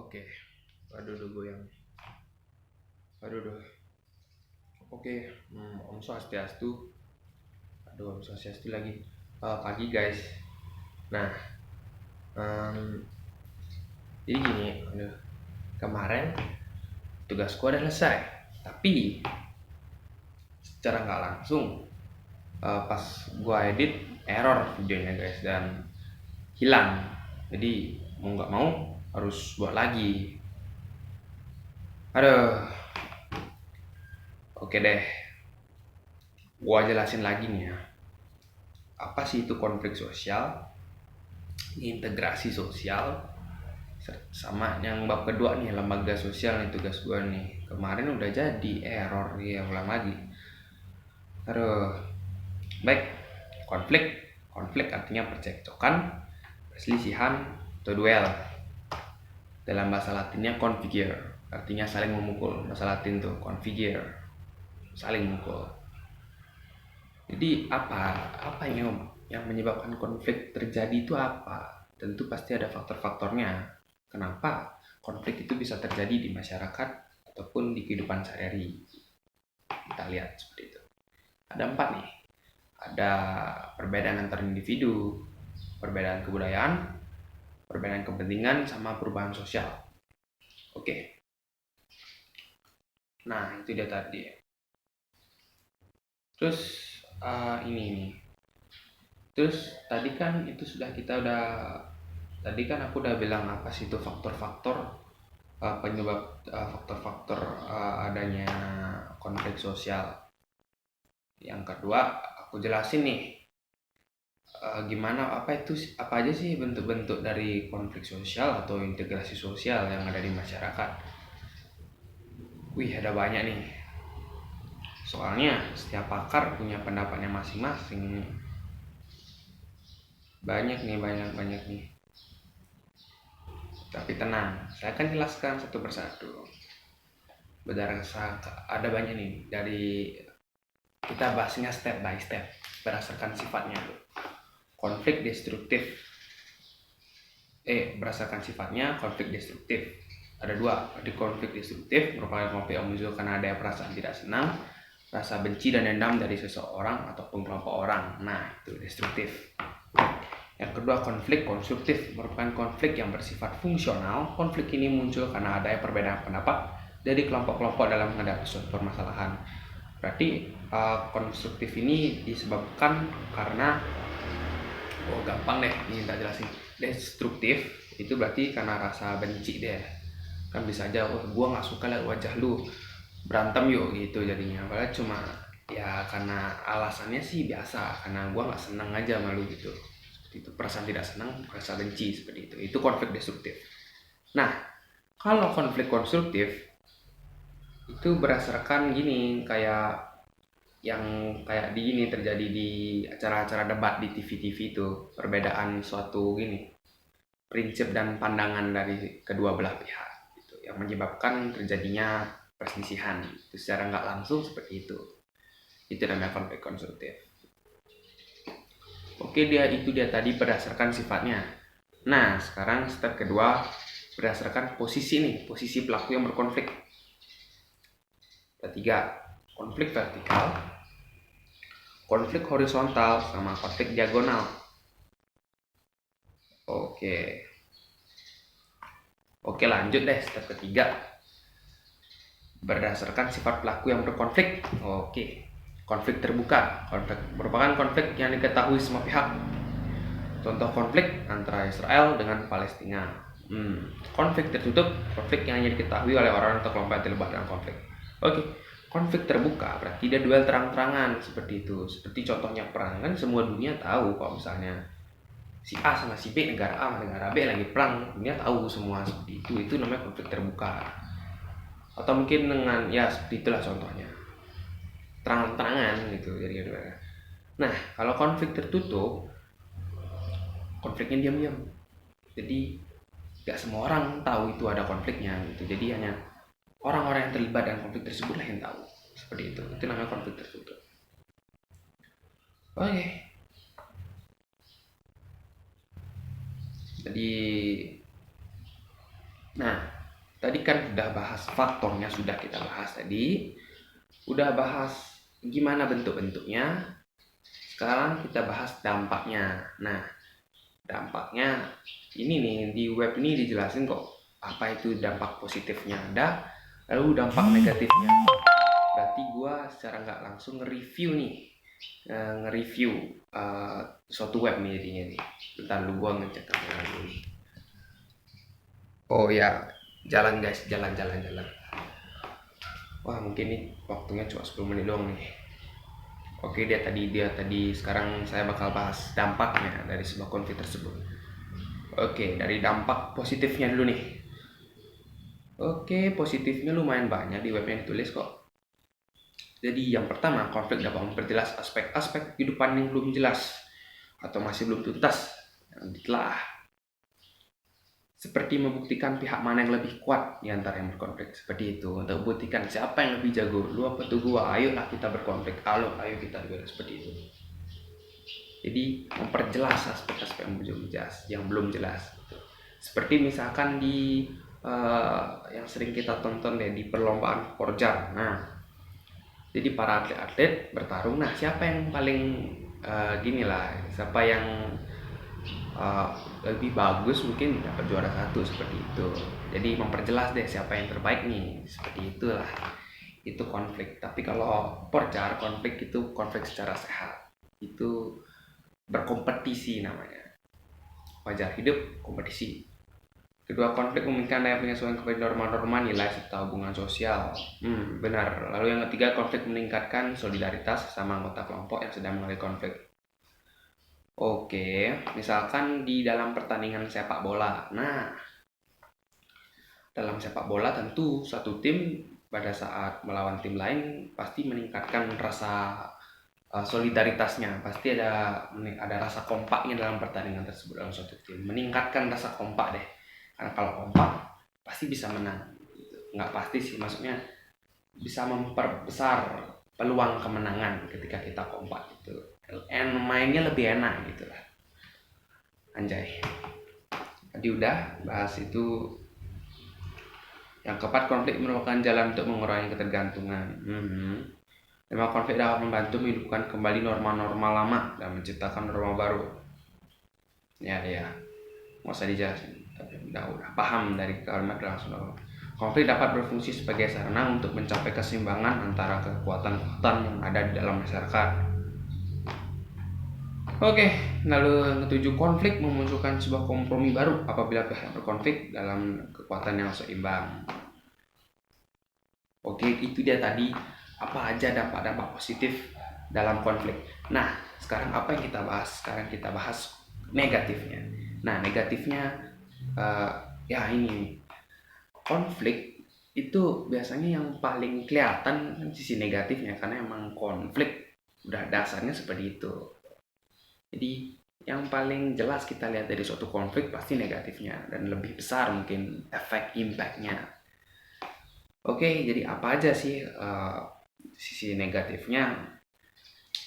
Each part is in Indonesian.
Oke, aduh goyang. Aduh. Oke, Om Swastiastu. Om Swastiastu lagi. Pagi guys. Nah, jadi gini, kemarin tugasku udah selesai, tapi secara nggak langsung pas gua edit error videonya guys dan hilang. Jadi mau nggak mau harus buat lagi. Aduh. Oke deh, gua jelasin lagi nih ya. Apa sih itu konflik sosial, integrasi sosial, sama yang bab kedua nih, lembaga sosial nih tugas gua nih. Kemarin udah jadi error ya, ulang lagi. Aduh. Baik, konflik artinya percekcokan, perselisihan, atau duel. Dalam bahasa Latinnya configure, artinya saling memukul. Bahasa Latin tuh configure, saling memukul. Jadi apa yang menyebabkan konflik terjadi itu apa? Tentu pasti ada faktor-faktornya. Kenapa konflik itu bisa terjadi di masyarakat ataupun di kehidupan sehari-hari? Kita lihat seperti itu. Ada 4 nih. Ada perbedaan antar individu, perbedaan kebudayaan, perbedaan kepentingan, sama perubahan sosial. Oke. Nah, itu dia tadi. Terus ini. Terus tadi kan aku udah bilang apa sih itu faktor-faktor penyebab faktor-faktor adanya konflik sosial. Yang kedua, aku jelasin nih apa aja sih bentuk-bentuk dari konflik sosial atau integrasi sosial yang ada di masyarakat. Wih, ada banyak nih. Soalnya setiap pakar punya pendapatnya masing-masing. Banyak nih. Tapi tenang, saya akan jelaskan satu persatu. Berdasarkan ada banyak nih, dari kita bahasnya step by step berdasarkan sifatnya. Konflik destruktif. Berdasarkan sifatnya konflik destruktif. Ada 2. Di konflik destruktif merupakan konflik yang muncul karena ada perasaan tidak senang, rasa benci dan dendam dari seseorang ataupun kelompok orang. Nah, itu destruktif. Yang kedua, konflik konstruktif merupakan konflik yang bersifat fungsional. Konflik ini muncul karena adanya perbedaan pendapat dari kelompok-kelompok dalam menghadapi suatu permasalahan. Berarti konstruktif ini disebabkan karena gampang deh, ini tak jelasin. Destruktif itu berarti karena rasa benci deh. Kan bisa aja, gua nggak suka lihat wajah lu, berantem yuk gitu jadinya. Padahal cuma ya karena alasannya sih biasa, karena gua nggak senang aja sama lu gitu. Itu perasaan tidak senang, rasa benci, seperti itu konflik destruktif. Nah, kalau konflik konstruktif itu berdasarkan gini, kayak di gini terjadi di acara-acara debat di TV-TV itu, perbedaan suatu gini prinsip dan pandangan dari kedua belah pihak gitu, yang menyebabkan terjadinya perselisihan itu secara nggak langsung seperti itu namanya konflik konstruktif. Oke, itu dia tadi berdasarkan sifatnya. Nah, sekarang step kedua berdasarkan posisi pelaku yang berkonflik. Ada 3, konflik vertikal, konflik horizontal, sama konflik diagonal. Oke, lanjut deh step ketiga. Berdasarkan sifat pelaku yang berkonflik. Oke. Konflik terbuka merupakan konflik yang diketahui semua pihak. Contoh konflik antara Israel dengan Palestina. Konflik tertutup, konflik yang hanya diketahui oleh orang atau kelompok yang terlibat dalam konflik. Oke. Konflik terbuka berarti dia duel terang-terangan, seperti itu. Seperti contohnya perang, kan semua dunia tahu kalau misalnya si A sama si B, negara A sama negara B lagi perang, dunia tahu semua seperti itu. Itu namanya konflik terbuka. Atau mungkin dengan seperti itulah contohnya, terang-terangan gitu. Nah, kalau konflik tertutup, konfliknya diam-diam. Jadi gak semua orang tahu itu ada konfliknya gitu. Jadi hanya orang-orang yang terlibat dalam konflik tersebut lah yang tahu. Seperti itu. Itu namanya konflik tertutup. Oke. Jadi, nah, Tadi kan udah bahas faktornya, sudah kita bahas tadi. Udah bahas gimana bentuk-bentuknya. Sekarang kita bahas dampaknya. Nah, dampaknya ini nih, di web ini dijelasin kok apa itu dampak positifnya ada, lalu dampak negatifnya. Berarti gua secara nggak langsung nge-review nih, nge-review suatu web nih jadinya nih. Bentar lu, gua ngecek kamera dulu. Oh ya, jalan guys, jalan. Wah, mungkin nih waktunya cuma 10 menit doang nih. Oke, dia tadi sekarang saya bakal bahas dampaknya dari sebuah konflik tersebut. Oke, dari dampak positifnya dulu nih. Oke, positifnya lumayan banyak di webnya ditulis kok. Jadi yang pertama, konflik dapat memperjelas aspek-aspek kehidupan yang belum jelas atau masih belum tuntas yang ditelaah. Seperti membuktikan pihak mana yang lebih kuat di antara yang berkonflik. Seperti itu, untuk membuktikan siapa yang lebih jago. Lu apa tuh gua, ayolah kita berkonflik. Ayo kita duel, seperti itu. Jadi memperjelas aspek-aspek yang belum jelas. Seperti misalkan di yang sering kita tonton deh di perlombaan Forjar. Nah, jadi para atlet-atlet bertarung. Nah, siapa yang paling siapa yang lebih bagus mungkin dapat juara satu, seperti itu. Jadi memperjelas deh siapa yang terbaik nih, seperti itulah. Itu konflik. Tapi kalau Forjar, konflik itu konflik secara sehat, itu berkompetisi namanya. Wajar hidup kompetisi. Kedua, konflik memungkinkan adanya penyesuaian kepada norma-norma nilai serta hubungan sosial. Benar. Lalu yang ketiga, konflik meningkatkan solidaritas sama anggota kelompok yang sedang mengalami konflik. Oke, misalkan di dalam pertandingan sepak bola. Nah, dalam sepak bola tentu satu tim pada saat melawan tim lain pasti meningkatkan rasa solidaritasnya. Pasti ada rasa kompaknya dalam pertandingan tersebut dalam suatu tim. Meningkatkan rasa kompak deh. Karena kalau kompak pasti bisa menang. Nggak pasti sih, maksudnya bisa memperbesar peluang kemenangan ketika kita kompak gitu. Mainnya lebih enak gitu lah. Anjay. Tadi udah bahas itu. Yang keempat, konflik merupakan jalan untuk mengurangi ketergantungan. Memang konflik dapat membantu menghidupkan kembali norma-norma lama dan menciptakan norma baru. Ya, nggak usah dijelasin. Udah paham dari kalimat langsung. Konflik dapat berfungsi sebagai sarana untuk mencapai keseimbangan antara kekuatan-kekuatan yang ada di dalam masyarakat. Oke, lalu ketujuh, konflik memunculkan sebuah kompromi baru apabila pihak berkonflik dalam kekuatan yang seimbang. Oke, itu dia tadi apa aja dampak-dampak positif dalam konflik. Nah, sekarang apa yang kita bahas? Sekarang kita bahas negatifnya. Nah, negatifnya ini konflik itu biasanya yang paling kelihatan sisi negatifnya, karena emang konflik udah dasarnya seperti itu. Jadi yang paling jelas kita lihat dari suatu konflik pasti negatifnya, dan lebih besar mungkin efek impactnya. Oke, jadi apa aja sih sisi negatifnya?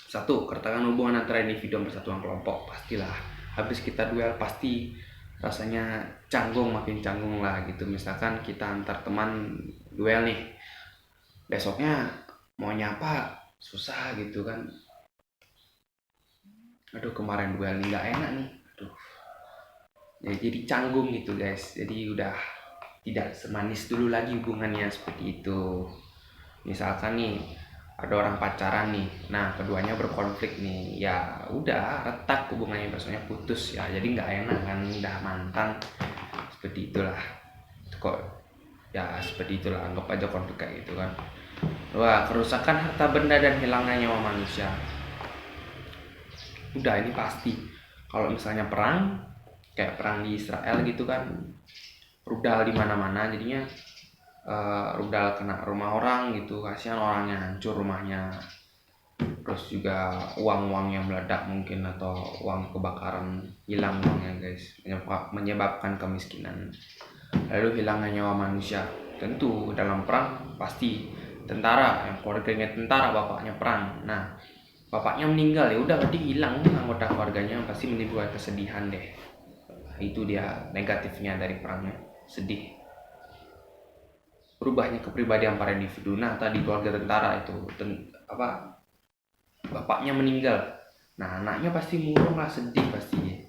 Satu, keretakan hubungan antara individu dan persatuan kelompok. Pastilah habis kita duel pasti rasanya makin canggung lah gitu. Misalkan kita antar teman duel nih, besoknya mau nyapa susah gitu kan. Aduh, kemarin duel nih gak enak nih. Aduh, ya, jadi canggung gitu guys. Jadi udah tidak semanis dulu lagi hubungannya, seperti itu. Misalkan nih ada orang pacaran nih, nah keduanya berkonflik nih, ya udah retak hubungannya, besoknya putus ya, jadi nggak enak kan, udah mantan, seperti itulah. Kok ya seperti itulah, anggap aja konflik kayak gitu kan. Wah, kerusakan harta benda dan hilangnya nyawa manusia. Udah ini pasti. Kalau misalnya perang, kayak perang di Israel gitu kan, rudal di mana-mana, jadinya rudal kena rumah orang gitu, kasihan orangnya, hancur rumahnya. Terus juga uang-uang yang meledak mungkin, atau uang kebakaran, hilang uangnya guys, menyebabkan kemiskinan. Lalu hilangnya nyawa manusia. Tentu dalam perang pasti tentara, yang keluarganya tentara, bapaknya perang. Nah, bapaknya meninggal, ya udah berarti hilang anggota keluarganya, pasti menimbulkan kesedihan deh. Itu dia negatifnya dari perangnya, sedih. berubahnya kepribadian para individu. Nah, tadi keluarga tentara itu bapaknya meninggal. Nah, anaknya pasti murung lah, sedih pastinya.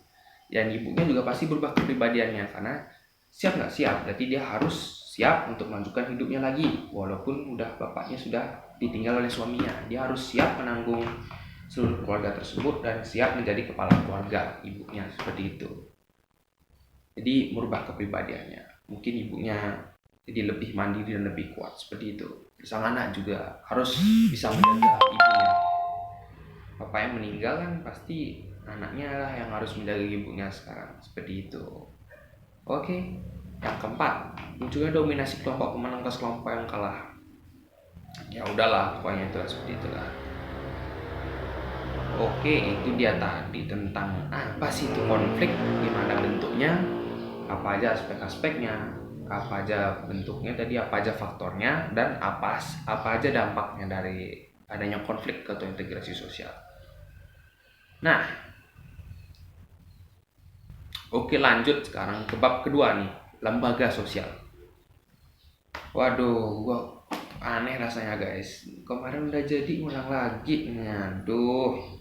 Dan ibunya juga pasti berubah kepribadiannya, karena siap nggak siap, berarti dia harus siap untuk melanjutkan hidupnya lagi. Walaupun bapaknya sudah ditinggal oleh suaminya, dia harus siap menanggung seluruh keluarga tersebut dan siap menjadi kepala keluarga ibunya, seperti itu. Jadi merubah kepribadiannya. Mungkin ibunya jadi lebih mandiri dan lebih kuat, seperti itu. Sang anak juga harus bisa menjaga ibunya. Bapak yang meninggal kan pasti anaknya lah yang harus menjaga ibunya sekarang, seperti itu. Oke, yang keempat, munculnya dominasi kelompok pemenang atas kelompok yang kalah. Ya udahlah, pokoknya itulah, seperti itulah. Oke, itu dia tadi tentang apa sih itu konflik, gimana bentuknya, apa aja aspek-aspeknya, apa aja bentuknya tadi, apa aja faktornya, dan apa aja dampaknya dari adanya konflik atau integrasi sosial. Nah, oke, lanjut sekarang ke bab kedua nih, lembaga sosial. Waduh, gua aneh rasanya guys. Kemarin udah jadi ulang lagi. Aduh.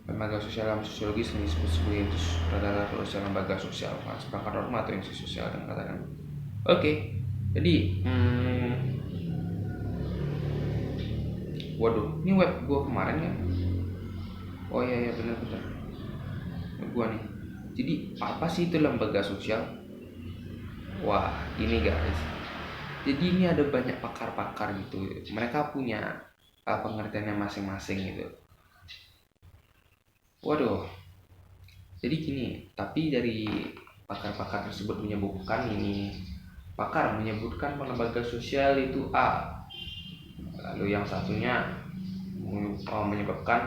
Lembaga sosial dalam sosiologi sering disebut sebagai rata-rata sosial lembaga sosial, seperangkat norma atau institusi sosial dan katakan. Oke. Jadi, waduh, ini web gua kemarin ya. Oh iya benar-benar. Gua nih. Jadi, apa sih itu lembaga sosial? Wah, ini guys. Jadi ini ada banyak pakar-pakar gitu. Mereka punya pengertiannya masing-masing gitu. Waduh. Jadi gini, tapi dari pakar-pakar tersebut menyebutkan ini, pakar menyebutkan lembaga sosial itu A. Lalu yang satunya menyebabkan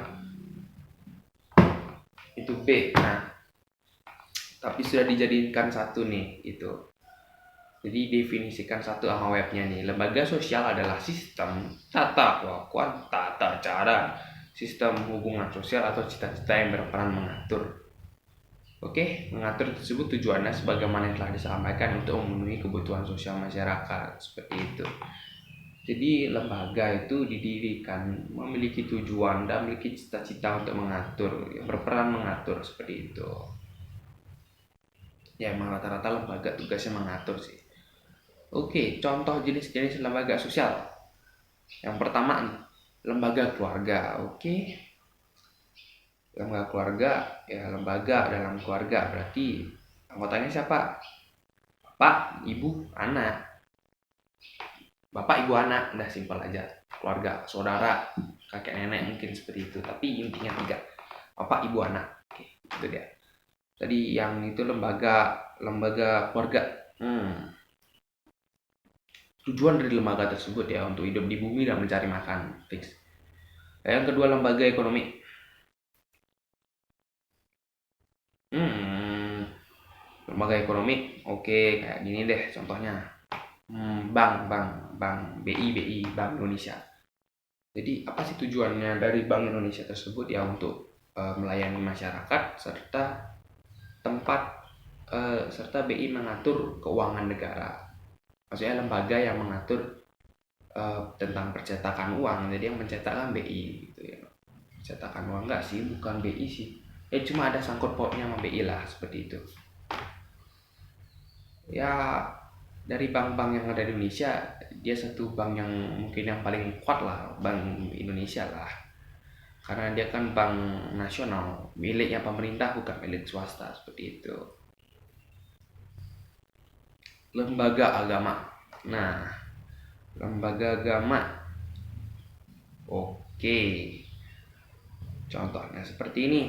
itu B. Nah, tapi sudah dijadikan satu nih itu. Jadi definisikan satu sama webnya nih. Lembaga sosial adalah sistem tata cara sistem hubungan sosial atau cita-cita yang berperan mengatur. Oke, mengatur tersebut tujuannya sebagaimana yang telah disampaikan untuk memenuhi kebutuhan sosial masyarakat, seperti itu. Jadi lembaga itu didirikan memiliki tujuan dan memiliki cita-cita untuk mengatur, yang berperan mengatur, seperti itu. Ya emang rata-rata lembaga tugasnya mengatur sih. Oke, contoh jenis-jenis lembaga sosial. Yang pertama nih, lembaga keluarga. Oke. Lembaga keluarga, ya lembaga dalam keluarga berarti anggotanya siapa? Bapak, ibu, anak. Bapak, ibu, anak, udah simpel aja. Keluarga, saudara, kakek nenek mungkin seperti itu. Tapi intinya 3. Bapak, ibu, anak. Oke, itu dia. Tadi yang itu lembaga keluarga. Tujuan dari lembaga tersebut ya untuk hidup di bumi dan mencari makan, fix. Yang kedua, lembaga ekonomi. Lembaga ekonomi, oke, kayak gini deh contohnya. Bank BI, Bank Indonesia. Jadi apa sih tujuannya dari Bank Indonesia tersebut ya? Untuk melayani masyarakat serta BI mengatur keuangan negara. Maksudnya lembaga yang mengatur tentang percetakan uang. Jadi yang mencetakkan BI gitu ya. Percetakan uang enggak sih, bukan BI sih. Cuma ada sangkut pautnya sama BI lah, seperti itu. Ya dari bank-bank yang ada di Indonesia, dia satu bank yang mungkin yang paling kuat lah, Bank Indonesia lah. Karena dia kan bank nasional, miliknya pemerintah bukan milik swasta, seperti itu. Lembaga agama. Nah, lembaga agama. Oke. Contohnya seperti ini.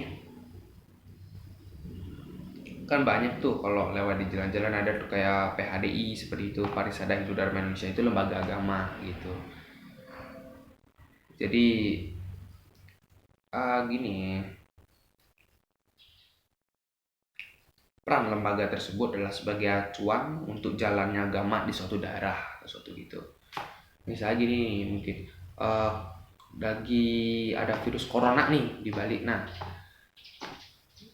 Kan banyak tuh kalau lewat di jalan-jalan ada tuh kayak PHDI seperti itu, Parisada Hindu Dharma Indonesia, itu lembaga agama gitu. Jadi gini, peran lembaga tersebut adalah sebagai acuan untuk jalannya agama di suatu daerah, suatu gitu. Misalnya gini, mungkin lagi ada virus corona nih di Bali. Nah,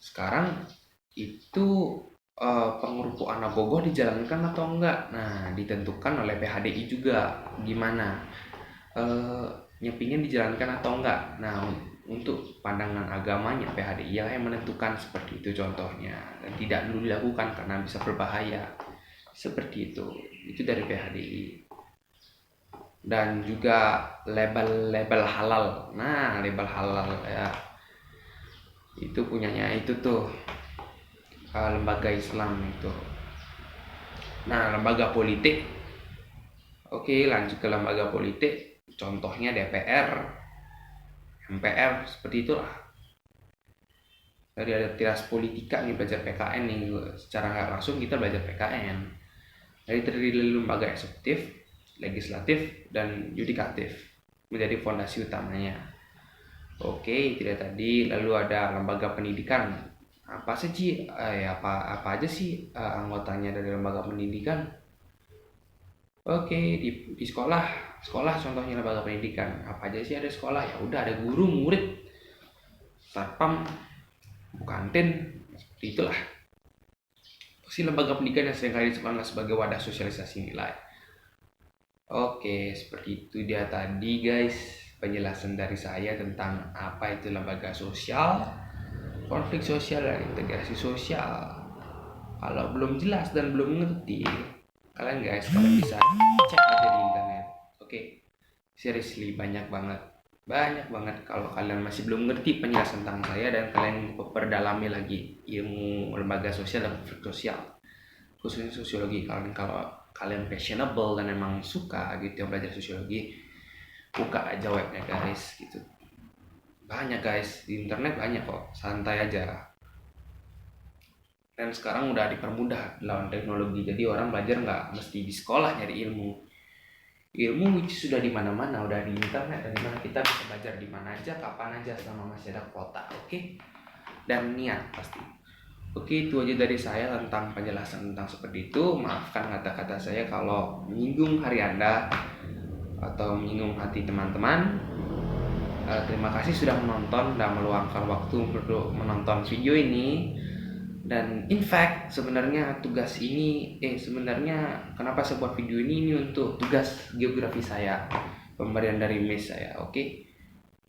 sekarang itu pengurukan Nabogoh dijalankan atau enggak. Nah, ditentukan oleh PHDI juga gimana nyepingnya dijalankan atau enggak. Nah, untuk pandangan agamanya PHDI yang menentukan seperti itu contohnya, dan tidak dulu dilakukan karena bisa berbahaya seperti itu dari PHDI. Dan juga label halal. Nah, label halal ya itu punyanya itu tuh lembaga Islam itu. Nah, lembaga politik, oke, lanjut ke lembaga politik, contohnya DPR, MPR, seperti itulah. Dari ada tiras politika nih, belajar PKN nih, secara nggak langsung kita belajar PKN. Dari terdiri lembaga eksekutif, legislatif, dan yudikatif menjadi fondasi utamanya. Oke, tidak tadi. Lalu ada lembaga pendidikan. Apa sih apa aja sih anggotanya dari lembaga pendidikan? Oke, di sekolah contohnya lembaga pendidikan. Apa aja sih ada sekolah? Ya udah, ada guru, murid, satpam, kantin, seperti itulah. Si lembaga pendidikan yang seringkali disebut sebagai wadah sosialisasi nilai. Oke, seperti itu dia tadi guys, penjelasan dari saya tentang apa itu lembaga sosial, konflik sosial, dan integrasi sosial. Kalau belum jelas dan belum ngerti, kalian bisa cek aja di internet. Oke, seriously banyak banget kalau kalian masih belum ngerti penjelasan tentang saya dan kalian perdalami lagi ilmu lembaga sosial dan konflik sosial, khususnya sosiologi. Kalau kalian passionable dan emang suka gitu yang belajar sosiologi, buka aja webnya guys gitu. Banyak guys di internet, banyak kok, santai aja. Dan sekarang udah dipermudah lawan teknologi, jadi orang belajar nggak mesti di sekolah nyari ilmu which sudah di mana-mana, udah di internet, dan dimana kita bisa belajar di mana aja, kapan aja, selama masih ada kuota. Oke? Dan niat pasti. Oke, itu aja dari saya tentang penjelasan tentang seperti itu. Maafkan kata-kata saya kalau menyinggung hari Anda atau menyinggung hati teman-teman. Terima kasih sudah menonton dan meluangkan waktu untuk menonton video ini. Dan in fact sebenarnya sebenarnya kenapa saya buat video ini untuk tugas geografi saya, pemberian dari miss saya. Oke,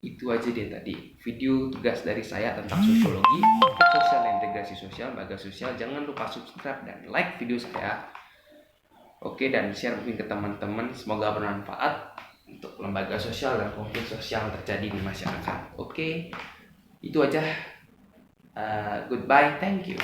itu aja dia tadi video tugas dari saya tentang sosiologi, sosial dan integrasi sosial, lembaga sosial. Jangan lupa subscribe dan like video saya. Oke, dan share mungkin ke teman-teman, semoga bermanfaat untuk lembaga sosial dan konflik sosial terjadi di masyarakat. Oke, itu aja. Goodbye, thank you.